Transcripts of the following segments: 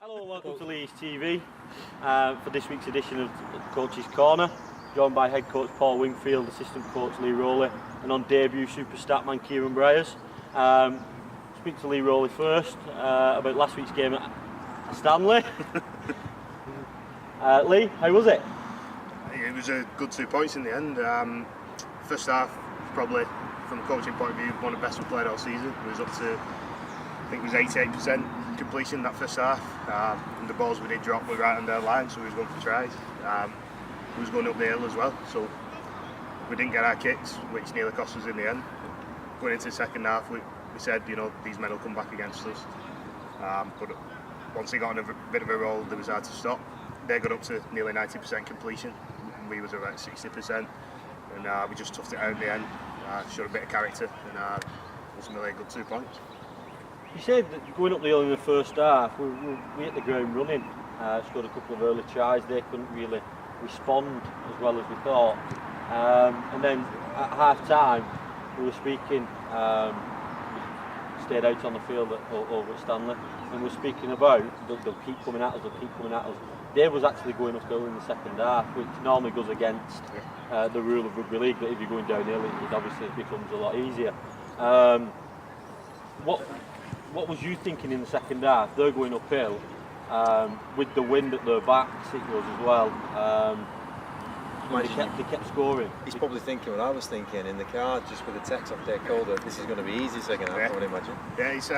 Hello and welcome to Leigh TV for this week's edition of Coach's Corner, joined by head coach Paul Wingfield, assistant coach Leigh Rowley, and on debut super statman Kieran Bryers. Speak to Leigh Rowley first about last week's game at Stanley. Leigh, how was it? It was a good 2 points in the end. First half, probably from a coaching point of view, one of the best we played all season. It was up to, I think it was 88% completion that first half. And the balls we did drop were right on their line, so we was going for tries. We was going up the hill as well, so we didn't get our kicks, which nearly cost us in the end. Going into the second half, we said, you know, these men will come back against us. But once they got on a bit of a roll, they was hard to stop. They got up to nearly 90% completion, and we was around 60%. And we just toughed it out in the end, showed a bit of character, and ultimately a good 2 points. You said that going up the hill in the first half, we hit the ground running, scored a couple of early tries. They couldn't really respond as well as we thought. And then at half time, we were speaking, we stayed out on the field over at Stanley, and we were speaking about they'll keep coming at us, They was actually going uphill in the second half, which normally goes against the rule of rugby league, that if you're going downhill, it obviously becomes a lot easier. What was you thinking in the second half? They're going uphill with the wind at their backs, it was as well. They kept scoring. He's probably thinking what I was thinking in the car, just with the text off their Calder. This is going to be easy second half, I would imagine. Yeah, it's,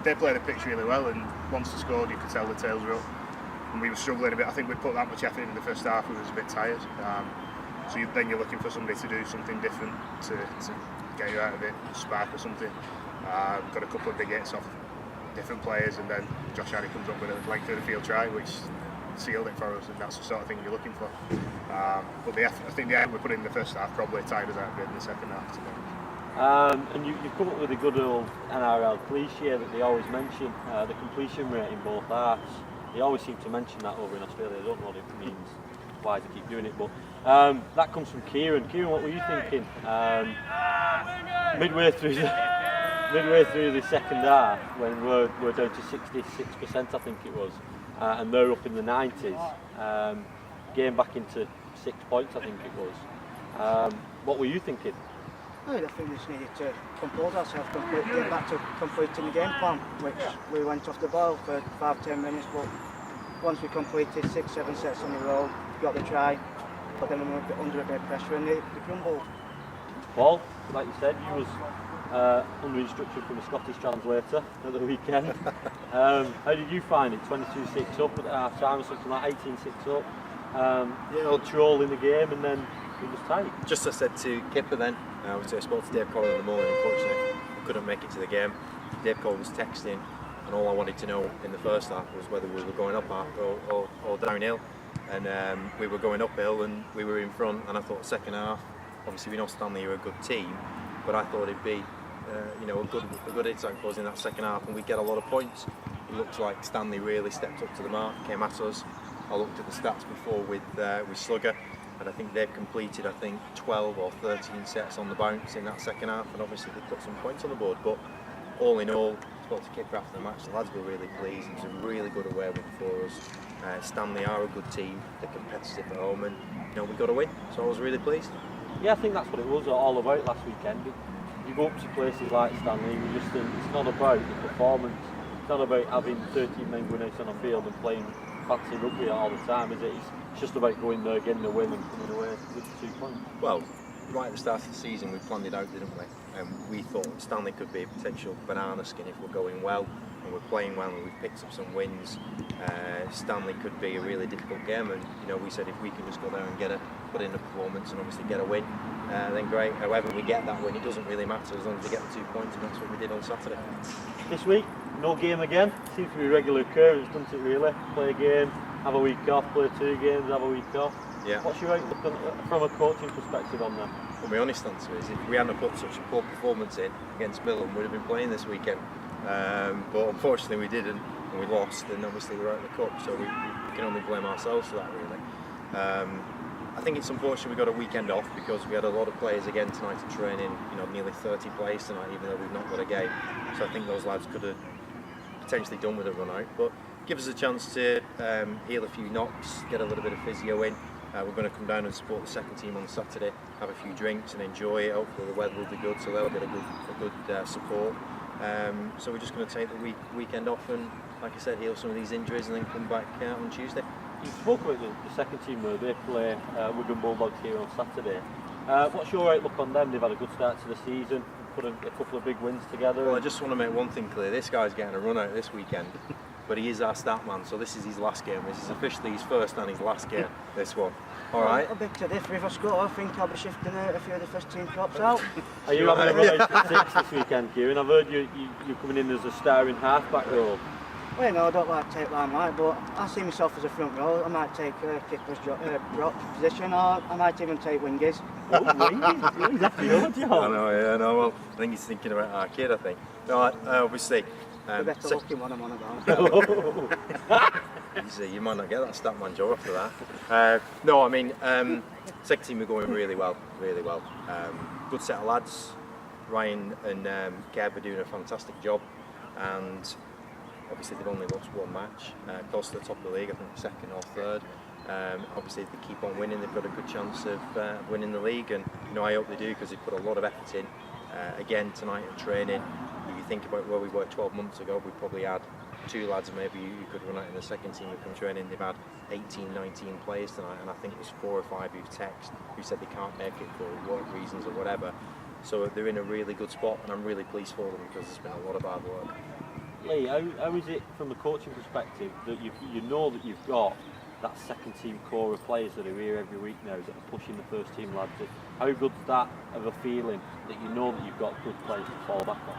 they played the pitch really well, and once they scored, you could tell the tails were up. And we were struggling a bit. I think we put that much effort in the first half. We was a bit tired. So then you're looking for somebody to do something different to get you out of it, spark or something. Got a couple of big hits off different players, and then Josh Harry comes up with a length of the field try, which sealed it for us, and that's the sort of thing you're looking for. But I think the effort we put in the first half probably tired us out a bit in the second half. And you've come up with a good old NRL cliche that they always mention, the completion rate in both halves. They always seem to mention that over in Australia. I don't know what it means, why they keep doing it, but that comes from Kieran. Kieran, what were you thinking midway through the second half, when we're down to 66%, I think it was, and they're up in the 90s, game back into 6 points, I think it was. What were you thinking? I think we just needed to compose ourselves, get back to completing the game plan, which we went off the ball for 5-10 minutes, but once we completed 6-7 sets in a row, got the try, but then we were under a bit of pressure and they crumbled. Paul, like you said, you was under instruction from a Scottish translator at the weekend. How did you find it? 22-6 up at half time, or something like 18-6 up, control in the game, and then it was tight. Just as I said to Kipper then, I spoke to Dave Collar in the morning. Unfortunately, I couldn't make it to the game. Dave Collar was texting, and all I wanted to know in the first half was whether we were going up or downhill. And we were going uphill, and we were in front. And I thought second half, obviously we know Stanley are a good team, but I thought it'd be a good hit out closing that second half, and we'd get a lot of points. It looked like Stanley really stepped up to the mark, came at us. I looked at the stats before with Slugger, and I think they've completed 12 or 13 sets on the bounce in that second half, and obviously they put some points on the board. But all in all, I spoke to Kipper after the match. The lads were really pleased. It was a really good away win for us. Stanley are a good team. They're competitive at home, and we got to win. So I was really pleased. Yeah, I think that's what it was all about last weekend. You go up to places like Stanley, you just think it's not about the performance. It's not about having 13 men going out on the field and playing fancy rugby all the time, is it? It's just about going there, getting the win and coming away with 2 points. Well, right at the start of the season we planned it out, didn't we? And we thought Stanley could be a potential banana skin if we're going well and we're playing well and we've picked up some wins. Stanley could be a really difficult game, and we said if we can just go there and put in a performance and obviously get a win, then great. However we get that win, it doesn't really matter as long as we get the 2 points, and that's what we did on Saturday. This week, no game again. Seems to be a regular occurrence, doesn't it really? Play a game, have a week off, play 2 games, have a week off. Yeah. What's your outlook from a coaching perspective on that? Well, my honest answer is if we hadn't put such a poor performance in against Millom, we'd have been playing this weekend. But unfortunately we didn't, and we lost, and obviously we're out of the cup, so we can only blame ourselves for that really. I think it's unfortunate we got a weekend off because we had a lot of players again tonight to training, nearly 30 players tonight, even though we've not got a game. So I think those lads could have potentially done with a run out, but give us a chance to heal a few knocks, get a little bit of physio in. We're going to come down and support the second team on Saturday, have a few drinks and enjoy it. Hopefully the weather will be good, so they'll get a good support. So we're just going to take the weekend off and, like I said, heal some of these injuries and then come back on Tuesday. You spoke about the second team where they play Wigan Bulldogs here on Saturday. What's your outlook on them? They've had a good start to the season, put a couple of big wins together. Well, I just want to make one thing clear. This guy's getting a run out this weekend, but he is our stat man, so this is his last game. This is officially his first and his last game, this one. All right? A big to this, if I score, I think I'll be shifting a few of the first team props out. Are you having a run out at 6 this weekend, Kieran? I've heard you're coming in as a star in half-back role. Well, no, I don't like to take limelight, but I see myself as a front row. I might take Kipper's position, or I might even take Wingy's. Oh, Wingy? That's your job. I know, yeah, I know. Well, I think he's thinking about our kid, I think. No, obviously... the better looking one I'm on about. You might not get that stat man job after that. No, I mean, second team are going really well, really well. Good set of lads. Ryan and Kev are doing a fantastic job, and obviously they've only lost one match. Close to the top of the league, I think second or third. Obviously if they keep on winning, they've got a good chance of winning the league, and I hope they do, because they've put a lot of effort in. Again tonight in training, if you think about where we were 12 months ago, we probably had 2 lads maybe you could run out in the second team who come training. They've had 18, 19 players tonight, and I think there's 4 or 5 who've texted who said they can't make it for work reasons or whatever. So they're in a really good spot, and I'm really pleased for them, because there's been a lot of hard work. Leigh, how is it from the coaching perspective that you know that you've got that second team core of players that are here every week now that are pushing the first team lads? How good's that of a feeling that you know that you've got good players to fall back on?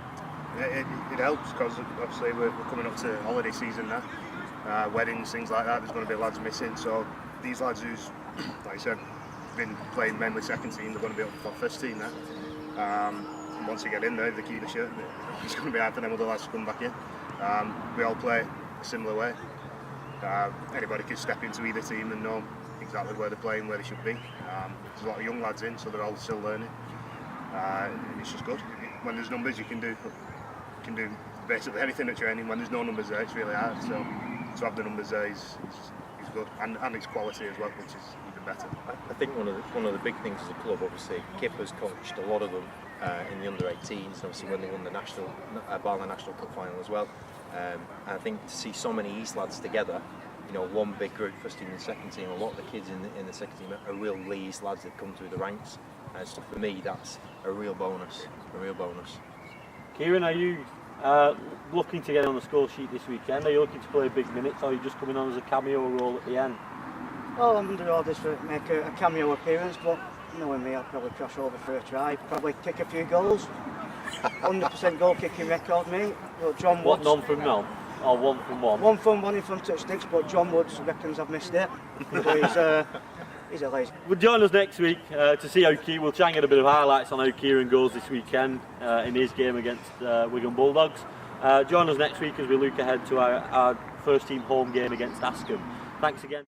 It helps, because obviously we're coming up to holiday season now, weddings, things like that. There's going to be lads missing, so these lads who's, like I said, been playing mainly second team, they're going to be up for first team now. And once they get in there, they keep the shirt. It's going to be hard for them other lads to come back in. We all play a similar way. Anybody can step into either team and know exactly where they're playing, where they should be. There's a lot of young lads in, so they're all still learning. It's just good. When there's numbers, you can do basically anything at training. When there's no numbers there, it's really hard. So to have the numbers there is good, and it's quality as well, which is even better. I think one of the big things as a club, obviously, Kipper's coached a lot of them in the under-18s, obviously when they won the national cup final as well. And I think to see so many East lads together, one big group, first team and second team, a lot of the kids in the second team are real Leigh East lads that come through the ranks. And so for me, that's a real bonus. Kieran, are you looking to get on the score sheet this weekend? Are you looking to play big minutes, or are you just coming on as a cameo role at the end? Well, I'm under orders to make a cameo appearance, but knowing me, I'll probably cross over for a try, probably kick a few goals. 100% goal kicking record, mate. But John Woods, what, none from none? Or 1 from 1? 1 from 1 in front of sticks, but John Woods reckons I've missed it. But he's a lazy. Well, join us next week to see how Kieran, we'll try and get a bit of highlights on how Kieran goes this weekend in his game against Wigan Bulldogs. Join us next week as we look ahead to our first team home game against Askham. Thanks again.